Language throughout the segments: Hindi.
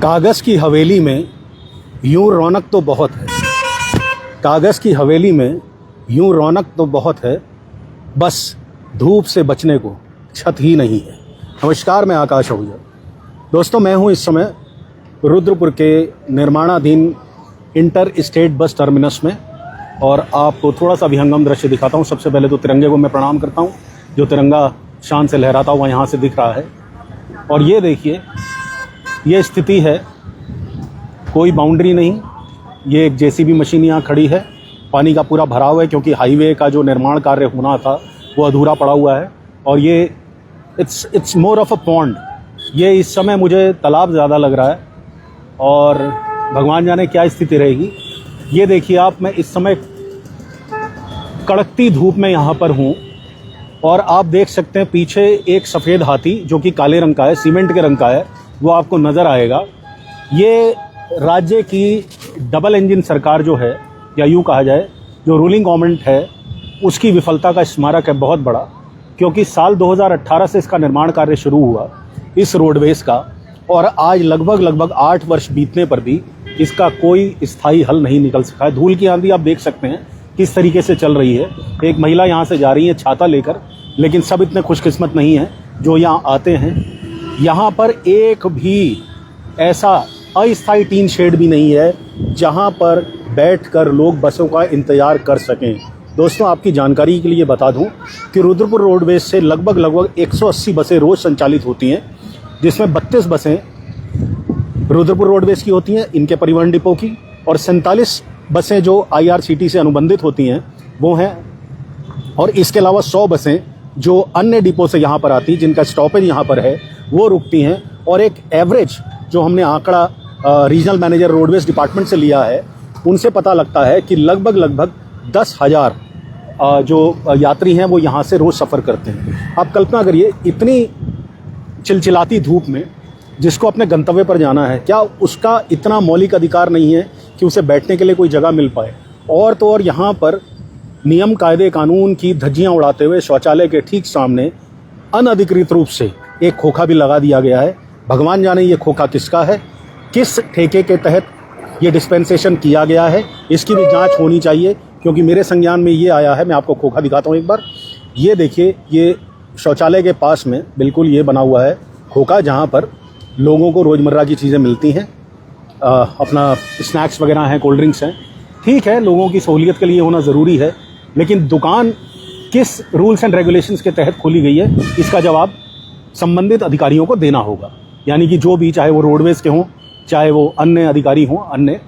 कागज़ की हवेली में यूं रौनक तो बहुत है, कागज़ की हवेली में यूं रौनक तो बहुत है, बस धूप से बचने को छत ही नहीं है। नमस्कार, मैं आकाश आहूजा। दोस्तों, मैं हूं इस समय रुद्रपुर के निर्माणाधीन इंटर स्टेट बस टर्मिनस में और आपको थोड़ा सा विहंगम दृश्य दिखाता हूं। सबसे पहले तो तिरंगे को मैं प्रणाम करता हूं, जो तिरंगा शान से लहराता हुआ यहाँ से दिख रहा है। और ये देखिए, ये स्थिति है, कोई बाउंड्री नहीं। ये एक जेसीबी मशीन यहाँ खड़ी है, पानी का पूरा भराव है क्योंकि हाईवे का जो निर्माण कार्य होना था वो अधूरा पड़ा हुआ है। और ये it's more of a pond. ये इस समय मुझे तालाब ज़्यादा लग रहा है और भगवान जाने क्या स्थिति रहेगी। ये देखिए आप, मैं इस समय कड़कती धूप में यहाँ पर हूँ और आप देख सकते हैं पीछे एक सफ़ेद हाथी जो कि काले रंग का है, सीमेंट के रंग का है, वो आपको नज़र आएगा। ये राज्य की डबल इंजन सरकार जो है, या यूँ कहा जाए जो रूलिंग गवर्नमेंट है, उसकी विफलता का स्मारक है बहुत बड़ा। क्योंकि साल 2018 से इसका निर्माण कार्य शुरू हुआ इस रोडवेज का, और आज लगभग 8 वर्ष बीतने पर भी इसका कोई स्थायी हल नहीं निकल सका है। धूल की आंधी आप देख सकते हैं किस तरीके से चल रही है। एक महिला यहाँ से जा रही है छाता लेकर, लेकिन सब इतने खुशकिस्मत नहीं हैं जो यहाँ आते हैं। यहाँ पर एक भी ऐसा अस्थायी टीन शेड भी नहीं है जहाँ पर बैठकर लोग बसों का इंतज़ार कर सकें। दोस्तों, आपकी जानकारी के लिए बता दूं कि रुद्रपुर रोडवेज से लगभग 180 बसें रोज़ संचालित होती हैं, जिसमें 32 बसें रुद्रपुर रोडवेज की होती हैं, इनके परिवहन डिपो की, और 47 बसें जो IRCT से अनुबंधित होती हैं वो हैं। और इसके अलावा 100 बसें जो अन्य डिपो से यहाँ पर आती, जिनका स्टॉपेज यहाँ पर है, वो रुकती हैं। और एक एवरेज जो हमने आंकड़ा रीजनल मैनेजर रोडवेज डिपार्टमेंट से लिया है, उनसे पता लगता है कि लगभग 10,000 जो यात्री हैं वो यहाँ से रोज़ सफ़र करते हैं। आप कल्पना करिए, इतनी चिलचिलाती धूप में जिसको अपने गंतव्य पर जाना है, क्या उसका इतना मौलिक अधिकार नहीं है कि उसे बैठने के लिए कोई जगह मिल पाए। और तो और यहाँ पर नियम कायदे कानून की धज्जियाँ उड़ाते हुए शौचालय के ठीक सामने अनधिकृत रूप से एक खोखा भी लगा दिया गया है। भगवान जाने ये खोखा किसका है, किस ठेके के तहत ये डिस्पेंसेशन किया गया है, इसकी भी जांच होनी चाहिए। क्योंकि मेरे संज्ञान में ये आया है, मैं आपको खोखा दिखाता हूँ एक बार। ये देखिए, ये शौचालय के पास में बिल्कुल ये बना हुआ है खोखा, जहाँ पर लोगों को रोज़मर्रा की चीज़ें मिलती हैं, अपना स्नैक्स वगैरह हैं, कोल्ड ड्रिंक्स हैं। ठीक है, लोगों की सहूलियत के लिए होना ज़रूरी है, लेकिन दुकान किस रूल्स एंड रेगुलेशंस के तहत खोली गई है, इसका जवाब संबंधित अधिकारियों को देना होगा। यानी कि जो भी, चाहे वो रोडवेज़ के हों, चाहे वो अन्य अधिकारी हों, अन्य।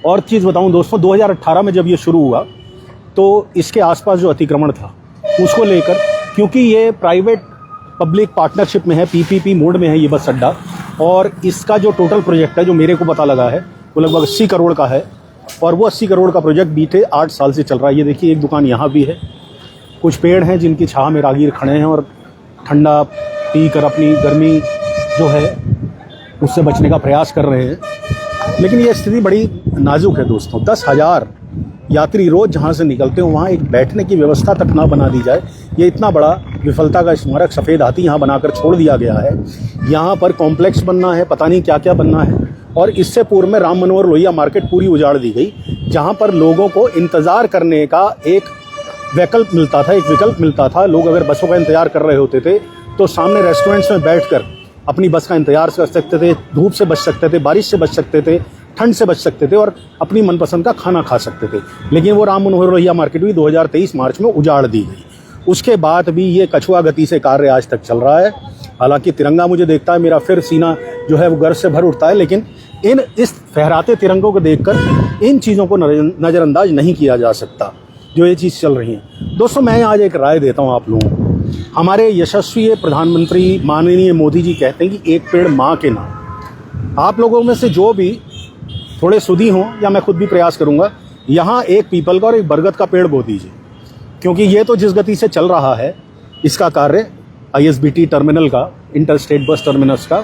और चीज़ बताऊं दोस्तों, 2018 में जब ये शुरू हुआ तो इसके आसपास जो अतिक्रमण था उसको लेकर, क्योंकि ये प्राइवेट पब्लिक पार्टनरशिप में है, PPP मोड में है ये बस अड्डा, और इसका जो टोटल प्रोजेक्ट है, जो मेरे को पता लगा है, वो लगभग 80 करोड़ का है। और वो 80 करोड़ का प्रोजेक्ट बीते 8 साल से चल रहा है। ये देखिए, एक दुकान यहाँ भी है, कुछ पेड़ हैं जिनकी छाह में राहगीर खड़े हैं और ठंडा पी कर अपनी गर्मी जो है उससे बचने का प्रयास कर रहे हैं। लेकिन ये स्थिति बड़ी नाजुक है दोस्तों। 10,000 यात्री रोज़ जहाँ से निकलते हैं वहाँ एक बैठने की व्यवस्था तक ना बना दी जाए। ये इतना बड़ा विफलता का स्मारक सफ़ेद हाथी यहाँ बनाकर छोड़ दिया गया है। यहाँ पर कॉम्प्लेक्स बनना है, पता नहीं क्या क्या बनना है। और इससे पूर्व में राम मनोहर लोहिया मार्केट पूरी उजाड़ दी गई, जहाँ पर लोगों को इंतज़ार करने का एक विकल्प मिलता था। लोग अगर बसों का इंतज़ार कर रहे होते थे तो सामने रेस्टोरेंट्स में बैठकर अपनी बस का इंतज़ार कर सकते थे, धूप से बच सकते थे, बारिश से बच सकते थे, ठंड से बच सकते थे और अपनी मनपसंद का खाना खा सकते थे। लेकिन वो राम मनोहर लोहिया मार्केट भी 2023 मार्च में उजाड़ दी गई। उसके बाद भी ये कछुआ गति से कार्य आज तक चल रहा है। हालांकि तिरंगा मुझे देखता है, मेरा फिर सीना जो है वो गर्व से भर उठता है। लेकिन इस फहराते तिरंगों को देखकर इन चीज़ों को नज़रअंदाज नहीं किया जा सकता जो ये चीज़ चल रही है। दोस्तों, मैं आज एक राय देता हूँ आप लोगों को। हमारे यशस्वी प्रधानमंत्री माननीय मोदी जी कहते हैं कि एक पेड़ माँ के नाम। आप लोगों में से जो भी थोड़े सुधी हों, या मैं खुद भी प्रयास करूँगा, यहाँ एक पीपल का और एक बरगद का पेड़ बो दीजिए। क्योंकि ये तो जिस गति से चल रहा है इसका कार्य ISBT टर्मिनल का, इंटर स्टेट बस टर्मिनस का,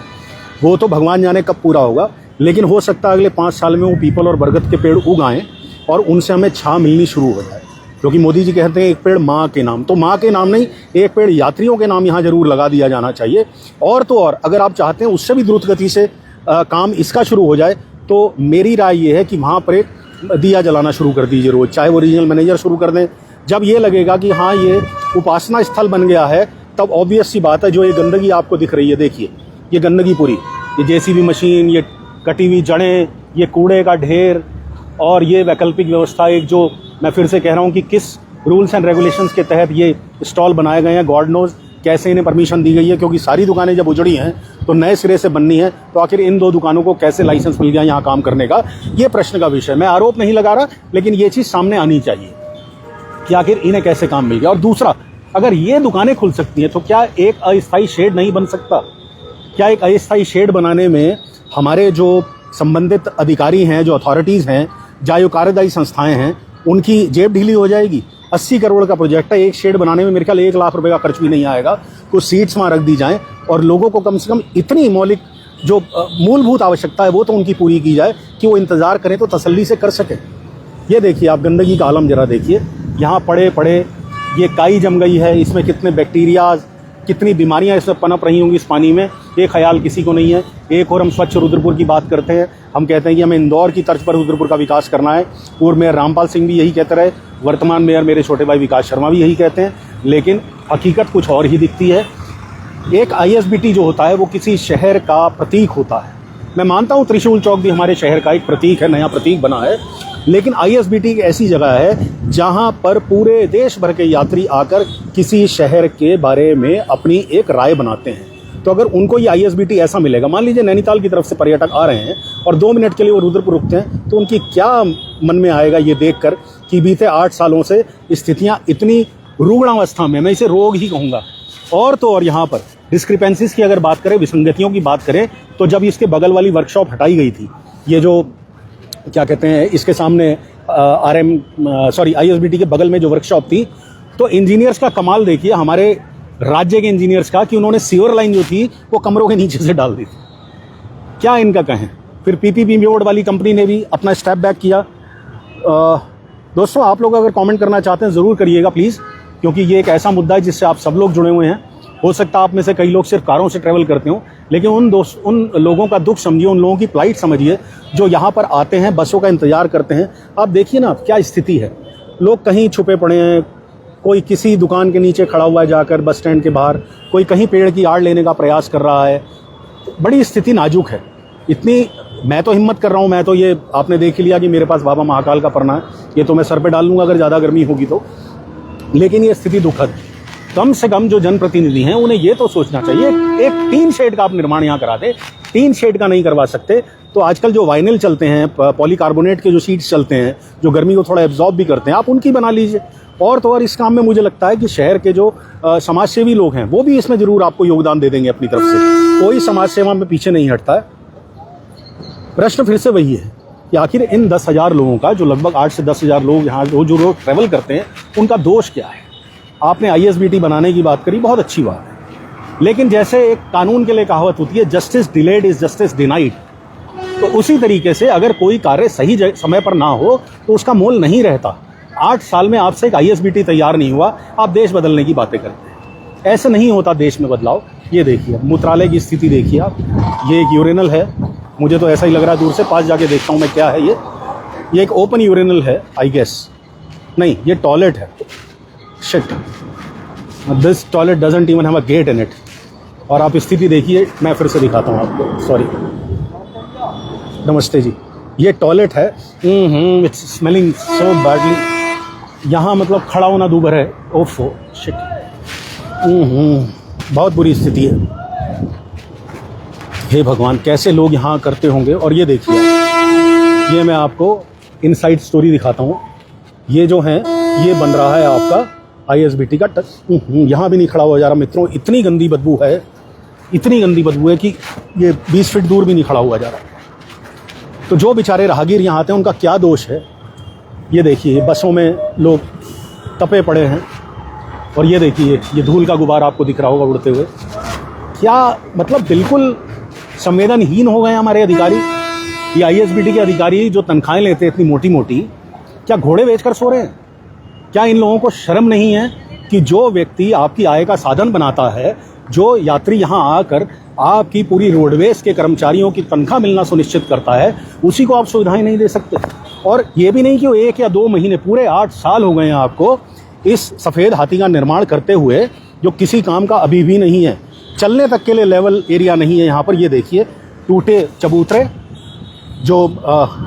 वो तो भगवान जाने कब पूरा होगा। लेकिन हो सकता है अगले 5 साल में वो पीपल और बरगद के पेड़ उग आएँ और उनसे हमें छाँ मिलनी शुरू हो जाए। क्योंकि मोदी जी कहते हैं एक पेड़ माँ के नाम, तो माँ के नाम नहीं, एक पेड़ यात्रियों के नाम यहाँ जरूर लगा दिया जाना चाहिए। और तो और अगर आप चाहते हैं उससे भी द्रुत गति से काम इसका शुरू हो जाए तो मेरी राय ये है कि वहाँ पर एक दिया जलाना शुरू कर दीजिए रोज़, चाहे वो रीजनल मैनेजर शुरू कर दें। जब ये लगेगा कि हाँ ये उपासना स्थल बन गया है, तब ऑब्वियस सी बात है जो ये गंदगी आपको दिख रही है, देखिए ये गंदगी पूरी, ये जेसीबी मशीन, ये कटी हुई जड़ें, ये कूड़े का ढेर और ये वैकल्पिक व्यवस्था, एक जो मैं फिर से कह रहा हूँ कि किस रूल्स एंड रेगुलेशंस के तहत ये स्टॉल बनाए गए हैं, गॉड नोज कैसे इन्हें परमिशन दी गई है, क्योंकि सारी दुकानें जब उजड़ी हैं तो नए सिरे से बननी है, तो आखिर इन 2 दुकानों को कैसे लाइसेंस मिल गया यहाँ काम करने का, ये प्रश्न का विषय। मैं आरोप नहीं लगा रहा, लेकिन ये चीज़ सामने आनी चाहिए कि आखिर इन्हें कैसे काम मिल गया। और दूसरा, अगर ये दुकानें खुल सकती हैं तो क्या एक अस्थायी शेड नहीं बन सकता? क्या एक अस्थायी शेड बनाने में हमारे जो संबंधित अधिकारी हैं, जो अथॉरिटीज़ हैं, जो कार्यदायी संस्थाएं हैं, उनकी जेब ढीली हो जाएगी? 80 करोड़ का प्रोजेक्ट है, एक शेड बनाने में मेरे ख्याल 1 लाख रुपए का खर्च भी नहीं आएगा। कुछ सीट्स वहाँ रख दी जाएं और लोगों को कम से कम इतनी मौलिक जो मूलभूत आवश्यकता है वो तो उनकी पूरी की जाए कि वो इंतज़ार करें तो तसल्ली से कर सकें। ये देखिए आप गंदगी का आलम जरा देखिए, यहाँ पड़े पड़े ये काई जम गई है, इसमें कितने बैक्टीरियाज, कितनी बीमारियां इसमें पनप रही होंगी इस पानी में, ये ख्याल किसी को नहीं है। एक और हम स्वच्छ रुद्रपुर की बात करते हैं, हम कहते हैं कि हमें इंदौर की तर्ज पर रुद्रपुर का विकास करना है। पूर्व मेयर रामपाल सिंह भी यही कहते रहे, वर्तमान मेयर मेरे छोटे भाई विकास शर्मा भी यही कहते हैं, लेकिन हकीकत कुछ और ही दिखती है। एक ISBT जो होता है वो किसी शहर का प्रतीक होता है। मैं मानता हूँ त्रिशूल चौक भी हमारे शहर का एक प्रतीक है, नया प्रतीक बना है, लेकिन ISBT एक ऐसी जगह है जहाँ पर पूरे देश भर के यात्री आकर किसी शहर के बारे में अपनी एक राय बनाते हैं। तो अगर उनको ये ISBT ऐसा मिलेगा, मान लीजिए नैनीताल की तरफ से पर्यटक आ रहे हैं और 2 मिनट के लिए वो रुद्रपुर रुकते हैं, तो उनकी क्या मन में आएगा ये देखकर कि बीते 8 सालों से स्थितियाँ इतनी रुग्णावस्था में, मैं इसे रोग ही कहूँगा। और तो और यहाँ पर डिस्क्रिपेंसीज की अगर बात करें, विसंगतियों की बात करें, तो जब इसके बगल वाली वर्कशॉप हटाई गई थी, ये जो क्या कहते हैं इसके सामने ISBT के बगल में जो वर्कशॉप थी, तो इंजीनियर्स का कमाल देखिए, हमारे राज्य के इंजीनियर्स का, कि उन्होंने सीवर लाइन जो थी वो कमरों के नीचे से डाल दी थी। क्या इनका कहें। फिर PPP बोर्ड वाली कंपनी ने भी अपना स्टेप बैक किया। दोस्तों आप लोग अगर कमेंट करना चाहते हैं ज़रूर करिएगा प्लीज़, क्योंकि ये एक ऐसा मुद्दा है जिससे आप सब लोग जुड़े हुए हैं। हो सकता है आप में से कई लोग सिर्फ कारों से ट्रैवल करते हो, लेकिन उन लोगों का दुख समझिए, उन लोगों की प्लाइट समझिए जो यहाँ पर आते हैं, बसों का इंतजार करते हैं। आप देखिए ना क्या स्थिति है, लोग कहीं छुपे पड़े हैं, कोई किसी दुकान के नीचे खड़ा हुआ है जाकर बस स्टैंड के बाहर, कोई कहीं पेड़ की आड़ लेने का प्रयास कर रहा है। बड़ी स्थिति नाजुक है। इतनी मैं तो हिम्मत कर रहा हूँ, मैं तो ये आपने देख ही लिया कि मेरे पास बाबा महाकाल का पन्ना है, ये तो मैं सर पे डाल लूँगा अगर ज़्यादा गर्मी होगी तो, लेकिन ये स्थिति दुखद है। कम से कम जो जनप्रतिनिधि हैं उन्हें ये तो सोचना चाहिए, एक टीन शेड का आप निर्माण यहाँ करा दे। टीन शेड का नहीं करवा सकते तो आजकल जो वाइनिल चलते हैं, पॉलीकार्बोनेट के जो शीट्स चलते हैं जो गर्मी को थोड़ा एब्जॉर्ब भी करते हैं, आप उनकी बना लीजिए। और तो और इस काम में मुझे लगता है कि शहर के जो समाजसेवी लोग हैं वो भी इसमें जरूर आपको योगदान दे देंगे अपनी तरफ से। कोई समाज सेवा में पीछे नहीं हटता है। प्रश्न फिर से वही है कि आखिर इन 10,000 लोगों का, जो लगभग 8 से 10,000 लोग यहाँ जो लोग ट्रैवल करते हैं, उनका दोष क्या है। आपने ISBT बनाने की बात करी, बहुत अच्छी बात है, लेकिन जैसे एक कानून के लिए कहावत होती है, justice delayed is justice denied, तो उसी तरीके से अगर कोई कार्य सही समय पर ना हो तो उसका मोल नहीं रहता। 8 साल में आपसे एक ISBT तैयार नहीं हुआ, आप देश बदलने की बातें करते हैं। ऐसे नहीं होता देश में बदलाव। ये देखिए मूत्रालय की स्थिति देखिए आप, ये एक यूरिनल है, मुझे तो ऐसा ही लग रहा है, दूर से पास जाके देखता हूँ मैं क्या है ये एक ओपन यूरिनल है आई गेस, नहीं ये टॉयलेट है। Shit, this toilet doesn't even have a get in it. और आप स्थिति देखिए, मैं फिर से दिखाता हूँ आपको, सॉरी, नमस्ते जी, ये टॉयलेट है। It's smelling so badly. यहाँ मतलब खड़ा होना दूभर है। ओफो शिट, बहुत बुरी स्थिति है। हे भगवान, कैसे लोग यहाँ करते होंगे। और ये देखिए, ये मैं आपको इनसाइड स्टोरी दिखाता हूँ। ये जो है ये बन रहा है आपका ISBT का टच। यहाँ भी नहीं खड़ा हुआ जा रहा मित्रों, इतनी गंदी बदबू है, इतनी गंदी बदबू है कि ये 20 फीट दूर भी नहीं खड़ा हुआ जा रहा। तो जो बेचारे राहगीर यहाँ आते हैं उनका क्या दोष है। ये देखिए बसों में लोग तपे पड़े हैं, और ये देखिए ये धूल का गुबार आपको दिख रहा होगा उड़ते हुए। क्या मतलब बिल्कुल संवेदनहीन हो गए हमारे अधिकारी। ये ISBT के अधिकारी जो तनख्वाहें लेते हैं इतनी मोटी मोटी, क्या घोड़े बेचकर सो रहे हैं। क्या इन लोगों को शर्म नहीं है कि जो व्यक्ति आपकी आय का साधन बनाता है, जो यात्री यहाँ आकर आपकी पूरी रोडवेज के कर्मचारियों की तनख्वाह मिलना सुनिश्चित करता है, उसी को आप सुविधाएं नहीं दे सकते। और ये भी नहीं कि वो 1 या 2 महीने, पूरे 8 साल हो गए हैं आपको इस सफ़ेद हाथी का निर्माण करते हुए, जो किसी काम का अभी भी नहीं है। चलने तक के लिए लेवल एरिया नहीं है यहाँ पर। ये देखिए टूटे चबूतरे, जो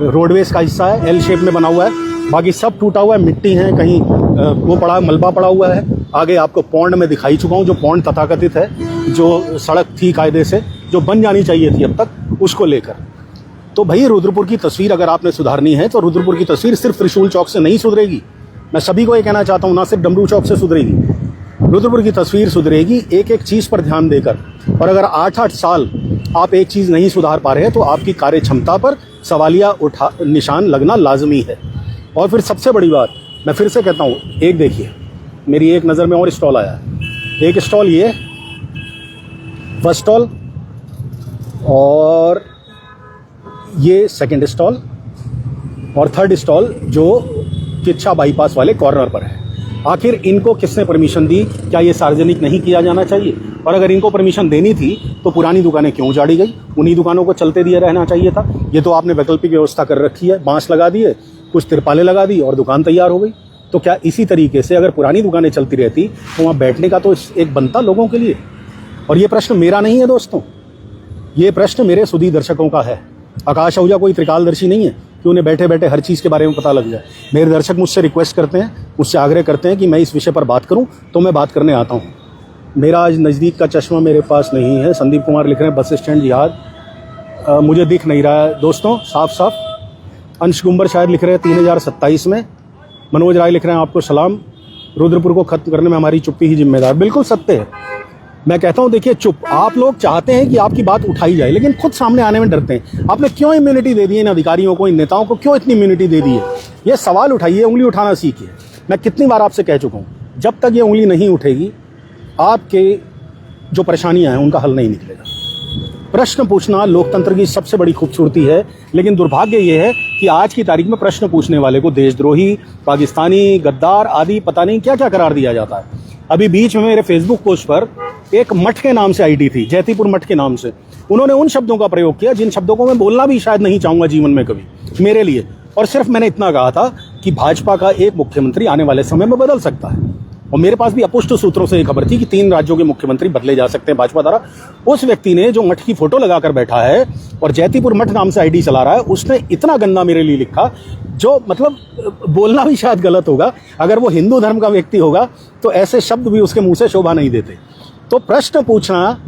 रोडवेज का हिस्सा है, एल शेप में बना हुआ है, बाकी सब टूटा हुआ है, मिट्टी है, कहीं वो पड़ा, मलबा पड़ा हुआ है। आगे आपको पौंड में दिखाई चुका हूँ, जो पौंड तथाकथित है, जो सड़क थी कायदे से, जो बन जानी चाहिए थी अब तक, उसको लेकर। तो भाई रुद्रपुर की तस्वीर अगर आपने सुधारनी है तो रुद्रपुर की तस्वीर सिर्फ त्रिशूल चौक से नहीं सुधरेगी। मैं सभी को ये कहना चाहता हूँ, ना सिर्फ डमरू चौक से सुधरेगी। रुद्रपुर की तस्वीर सुधरेगी एक एक चीज़ पर ध्यान देकर। और अगर 8-8 साल आप एक चीज़ नहीं सुधार पा रहे हैं तो आपकी कार्य क्षमता पर सवालिया निशान लगना लाजमी है। और फिर सबसे बड़ी बात, मैं फिर से कहता हूँ, एक देखिए, मेरी एक नज़र में और स्टॉल आया है। एक स्टॉल ये फर्स्ट स्टॉल, और ये सेकंड स्टॉल, और थर्ड स्टॉल जो किच्छा बाईपास वाले कॉर्नर पर है। आखिर इनको किसने परमिशन दी? क्या ये सार्वजनिक नहीं किया जाना चाहिए? और अगर इनको परमिशन देनी थी तो पुरानी दुकानें क्यों उजाड़ी गई? उन्हीं दुकानों को चलते दिए रहना चाहिए था। ये तो आपने वैकल्पिक व्यवस्था कर रखी है, बांस लगा दिए, कुछ तिरपालें लगा दी और दुकान तैयार हो गई। तो क्या इसी तरीके से अगर पुरानी दुकानें चलती रहती तो वहाँ बैठने का तो एक बनता लोगों के लिए। और ये प्रश्न मेरा नहीं है दोस्तों, ये प्रश्न मेरे सुधी दर्शकों का है। आकाश आहूजा कोई त्रिकालदर्शी नहीं है कि उन्हें बैठे बैठे हर चीज़ के बारे में पता लग जाए। मेरे दर्शक मुझसे रिक्वेस्ट करते हैं, मुझसे आग्रह करते हैं कि मैं इस विषय पर बात करूं, तो मैं बात करने आता हूं। मेरा आज नज़दीक का चश्मा मेरे पास नहीं है। संदीप कुमार लिख रहे हैं बस स्टैंड जिहाद, मुझे दिख नहीं रहा है दोस्तों साफ साफ। अंश गुंबर शायद लिख रहे हैं 3027 में। मनोज राय लिख रहे हैं आपको सलाम, रुद्रपुर को खत्म करने में हमारी चुप्पी ही जिम्मेदार। बिल्कुल सत्य है। मैं कहता हूं देखिए, चुप, आप लोग चाहते हैं कि आपकी बात उठाई जाए लेकिन खुद सामने आने में डरते हैं। आपने क्यों इम्यूनिटी दे दी है इन अधिकारियों को, इन नेताओं को क्यों इतनी इम्यूनिटी दे दी है? ये सवाल उठाइए, उंगली उठाना सीखिए। मैं कितनी बार आपसे कह चुका हूं, जब तक ये उंगली नहीं उठेगी आपके जो परेशानियां हैं उनका हल नहीं निकलेगा। प्रश्न पूछना लोकतंत्र की सबसे बड़ी खूबसूरती है, लेकिन दुर्भाग्य ये है कि आज की तारीख में प्रश्न पूछने वाले को देशद्रोही, पाकिस्तानी, गद्दार आदि पता नहीं क्या क्या करार दिया जाता है। अभी बीच में मेरे फेसबुक पोस्ट पर एक मठ के नाम से आईडी थी, जैतीपुर मठ के नाम से। उन्होंने उन शब्दों का प्रयोग किया जिन शब्दों को मैं बोलना भी शायद नहीं चाहूंगा जीवन में कभी मेरे लिए। और सिर्फ मैंने इतना कहा था कि भाजपा का एक मुख्यमंत्री आने वाले समय में बदल सकता है। और मेरे पास भी अपुष्ट सूत्रों से एक खबर थी कि 3 राज्यों के मुख्यमंत्री बदले जा सकते हैं भाजपा द्वारा। उस व्यक्ति ने जो मठ की फोटो लगाकर बैठा है और जैतीपुर मठ नाम से आईडी चला रहा है, उसने इतना गंदा मेरे लिए लिखा, जो मतलब बोलना भी शायद गलत होगा। अगर वो हिंदू धर्म का व्यक्ति होगा तो ऐसे शब्द भी उसके मुंह से शोभा नहीं देते। तो प्रश्न पूछना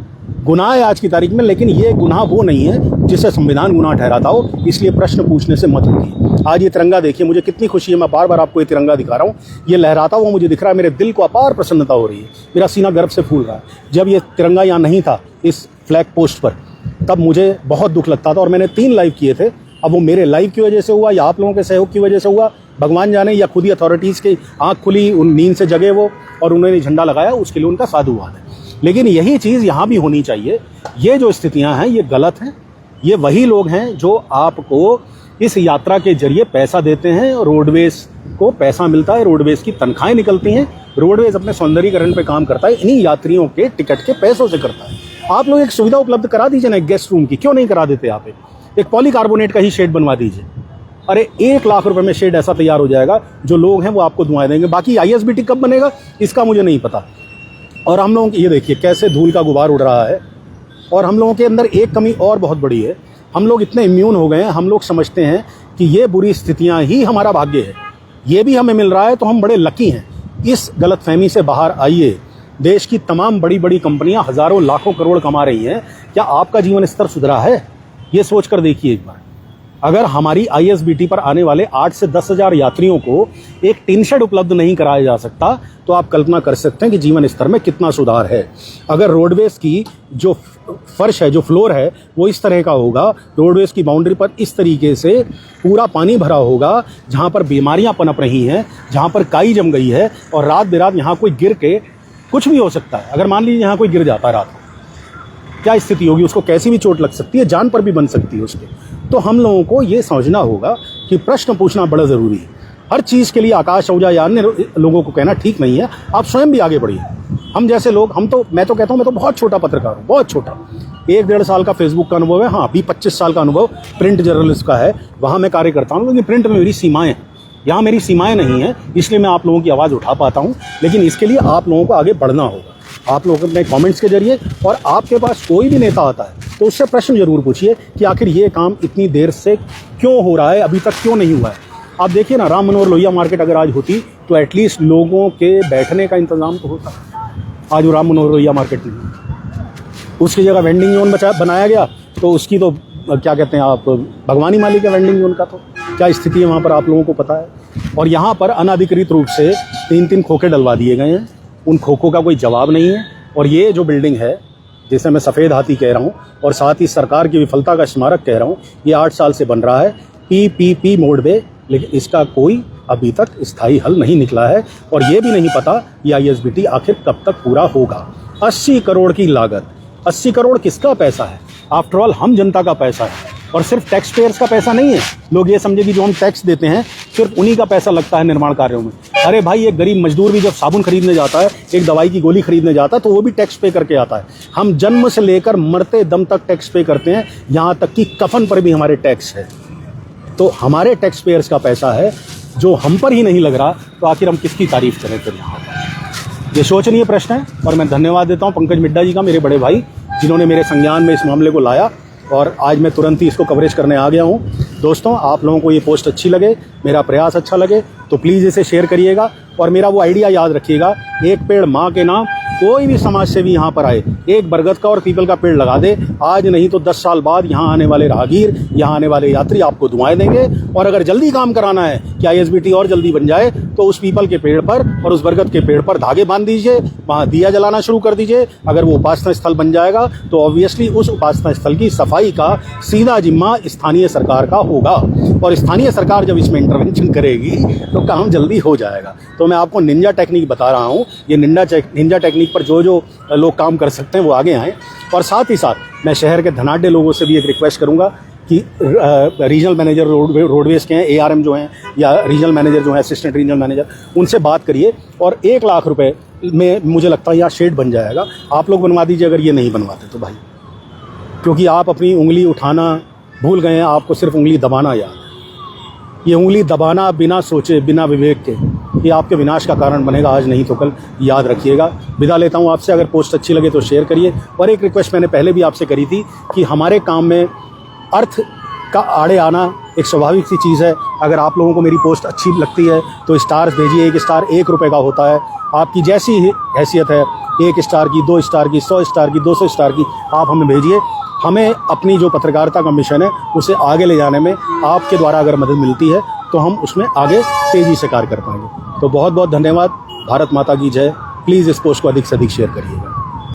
गुनाह है आज की तारीख में, लेकिन ये गुनाह वो नहीं है जिसे संविधान गुनाह ठहराता हो। इसलिए प्रश्न पूछने से मत रुकिए। आज ये तिरंगा देखिए, मुझे कितनी खुशी है, मैं बार बार आपको ये तिरंगा दिखा रहा हूँ। ये लहराता हुआ मुझे दिख रहा है, मेरे दिल को अपार प्रसन्नता हो रही है, मेरा सीना गर्व से फूल रहा है। जब ये तिरंगा यहाँ नहीं था इस फ्लैग पोस्ट पर, तब मुझे बहुत दुख लगता था और मैंने 3 लाइव किए थे। अब वो मेरे लाइव की वजह से हुआ या आप लोगों के सहयोग की वजह से हुआ, भगवान जाने, या खुद ही अथॉरिटीज़ की आँख खुली, उन नींद से जगे वो और उन्होंने झंडा लगाया, उसके लिए उनका साधुवाद है। लेकिन यही चीज़ यहाँ भी होनी चाहिए। ये जो स्थितियाँ हैं ये गलत हैं। ये वही लोग हैं जो आपको इस यात्रा के जरिए पैसा देते हैं, रोडवेज को पैसा मिलता है, रोडवेज की तनख्वाहें निकलती हैं, रोडवेज अपने सौंदर्यीकरण पे काम करता है, इन्हीं यात्रियों के टिकट के पैसों से करता है। आप लोग एक सुविधा उपलब्ध करा दीजिए ना, एक गेस्ट रूम की, क्यों नहीं करा देते? आप एक पॉलीकार्बोनेट का ही शेड बनवा दीजिए। अरे 1 लाख रुपए में शेड ऐसा तैयार हो जाएगा, जो लोग हैं वो आपको दुआएं देंगे। बाकी ISBT कब बनेगा इसका मुझे नहीं पता। और हम लोगों की ये देखिए कैसे धूल का गुबार उड़ रहा है। और हम लोगों के अंदर एक कमी और बहुत बड़ी है, हम लोग इतने इम्यून हो गए हैं, हम लोग समझते हैं कि ये बुरी स्थितियां ही हमारा भाग्य है, ये भी हमें मिल रहा है तो हम बड़े लकी हैं। इस गलतफहमी से बाहर आइए। देश की तमाम बड़ी बड़ी कंपनियां हजारों लाखों करोड़ कमा रही हैं। क्या आपका जीवन स्तर सुधरा है? ये सोच कर देखिए एक बार। अगर हमारी ISBT पर आने वाले 8 से 10 हज़ार यात्रियों को एक टिन शेड उपलब्ध नहीं कराया जा सकता, तो आप कल्पना कर सकते हैं कि जीवन स्तर में कितना सुधार है। अगर रोडवेज की जो फर्श है, जो फ्लोर है, वो इस तरह का होगा, रोडवेज की बाउंड्री पर इस तरीके से पूरा पानी भरा होगा, जहाँ पर बीमारियाँ पनप रही हैं, जहाँ पर काई जम गई है, और रात बेरात यहाँ कोई गिर के कुछ भी हो सकता है। अगर मान लीजिए यहाँ कोई गिर जाता है रात को, क्या स्थिति होगी? उसको कैसी भी चोट लग सकती है, जान पर भी बन सकती है उसके। तो हम लोगों को ये समझना होगा कि प्रश्न पूछना बड़ा ज़रूरी है। हर चीज़ के लिए आकाश आहूजा या अन्य लोगों को कहना ठीक नहीं है। आप स्वयं भी आगे बढ़िए। हम जैसे लोग, मैं तो कहता हूँ, मैं तो बहुत छोटा पत्रकार हूँ, बहुत छोटा। 1-1.5 साल का फेसबुक का अनुभव है, हाँ 20-25 साल का अनुभव प्रिंट जर्नलिस्ट का है, वहाँ मैं कार्य करता हूँ। लेकिन प्रिंट में मेरी सीमाएँ हैं, यहाँ मेरी सीमाएँ नहीं हैं, इसलिए मैं आप लोगों की आवाज़ उठा पाता हूँ। लेकिन इसके लिए आप लोगों को आगे बढ़ना होगा। आप लोग अपने कमेंट्स के जरिए, और आपके पास कोई भी नेता आता है तो उससे प्रश्न जरूर पूछिए कि आखिर ये काम इतनी देर से क्यों हो रहा है, अभी तक क्यों नहीं हुआ है। आप देखिए ना, राम मनोहर लोहिया मार्केट अगर आज होती तो एटलीस्ट लोगों के बैठने का इंतजाम तो होता। आज वो राम मनोहर लोहिया मार्केट नहीं, उसकी जगह वेंडिंग जोन बनाया गया, तो उसकी तो क्या कहते हैं आप, भगवानी माली का वेंडिंग जोन का तो क्या स्थिति है वहाँ पर आप लोगों को पता है। और यहाँ पर अनाधिकृत रूप से 3-3 खोखे डलवा दिए गए हैं, उन खोखों का कोई जवाब नहीं है। और ये जो बिल्डिंग है जिसे मैं सफ़ेद हाथी कह रहा हूँ और साथ ही सरकार की विफलता का स्मारक कह रहा हूँ, ये 8 साल से बन रहा है PPP मोड पे, लेकिन इसका कोई अभी तक स्थायी हल नहीं निकला है। और ये भी नहीं पता ये ISBT आखिर कब तक पूरा होगा। 80 करोड़ की लागत, 80 करोड़ किसका पैसा है? आफ्टर ऑल हम जनता का पैसा है, और सिर्फ टैक्स पेयर्स का पैसा नहीं है। लोग ये समझे कि जो हम टैक्स देते हैं सिर्फ उन्हीं का पैसा लगता है निर्माण कार्यों में। अरे भाई, एक गरीब मजदूर भी जब साबुन खरीदने जाता है, एक दवाई की गोली खरीदने जाता है, तो वो भी टैक्स पे करके आता है। हम जन्म से लेकर मरते दम तक टैक्स पे करते हैं, यहाँ तक कि कफन पर भी हमारे टैक्स है। तो हमारे टैक्स पेयर्स का पैसा है जो हम पर ही नहीं लग रहा, तो आखिर हम किसकी तारीफ करें फिर यहाँ पर? ये शोचनीय प्रश्न है। और मैं धन्यवाद देता हूँ पंकज मिड्डा जी का, मेरे बड़े भाई, जिन्होंने मेरे संज्ञान में इस मामले को लाया, और आज मैं तुरंत ही इसको कवरेज करने आ गया हूँ। दोस्तों, आप लोगों को ये पोस्ट अच्छी लगे, मेरा प्रयास अच्छा लगे, तो प्लीज़ इसे शेयर करिएगा। और मेरा वो आइडिया याद रखिएगा, एक पेड़ माँ के नाम। कोई भी समाज सेवी यहाँ पर आए, एक बरगद का और पीपल का पेड़ लगा दे। आज नहीं तो 10 साल बाद यहाँ आने वाले राहगीर, यहाँ आने वाले यात्री आपको दुआएं देंगे। और अगर जल्दी काम कराना है कि ISBT और जल्दी बन जाए, तो उस पीपल के पेड़ पर और उस बरगद के पेड़ पर धागे बांध दीजिए, वहाँ दिया जलाना शुरू कर दीजिए। अगर वो उपासना स्थल बन जाएगा तो ऑब्वियसली उस उपासना स्थल की सफाई का सीधा जिम्मा स्थानीय सरकार का होगा, और स्थानीय सरकार जब इसमें इंटरवेंशन करेगी तो काम जल्दी हो जाएगा। तो मैं आपको निंजा टेक्निक बता रहा हूँ, ये निंजा टेक्निक पर जो लोग काम कर सकते हैं वो आगे आएँ। और साथ ही साथ मैं शहर के धनाढ्य लोगों से भी एक रिक्वेस्ट करूँगा कि रीजनल मैनेजर रोडवेज़ के हैं, ARM जो हैं, या रीजनल मैनेजर जो हैं, असिस्टेंट रीजनल मैनेजर, उनसे बात करिए। और 1 लाख रुपए में मुझे लगता है यहाँ शेड बन जाएगा। आप लोग बनवा दीजिए अगर ये नहीं बनवाते तो भाई, क्योंकि आप अपनी उंगली उठाना भूल गए हैं, आपको सिर्फ उंगली दबाना याद है। ये उंगली दबाना बिना सोचे, बिना विवेक के, ये आपके विनाश का कारण बनेगा, आज नहीं तो कल, याद रखिएगा। विदा लेता हूँ आपसे। अगर पोस्ट अच्छी लगे तो शेयर करिए। और एक रिक्वेस्ट मैंने पहले भी आपसे करी थी कि हमारे काम में अर्थ का आड़े आना एक स्वाभाविक सी चीज़ है। अगर आप लोगों को मेरी पोस्ट अच्छी लगती है तो स्टार्स भेजिए। 1 स्टार 1 रुपये का होता है। आपकी जैसी हैसियत है, 1 स्टार की, 2 स्टार की, 100 स्टार की, 200 स्टार की, आप हमें भेजिए। हमें अपनी जो पत्रकारिता का मिशन है उसे आगे ले जाने में आपके द्वारा अगर मदद मिलती है तो हम उसमें आगे तेज़ी से कार्य कर पाएंगे। तो बहुत बहुत धन्यवाद। भारत माता की जय। प्लीज़ इस पोस्ट को अधिक से अधिक शेयर करिएगा।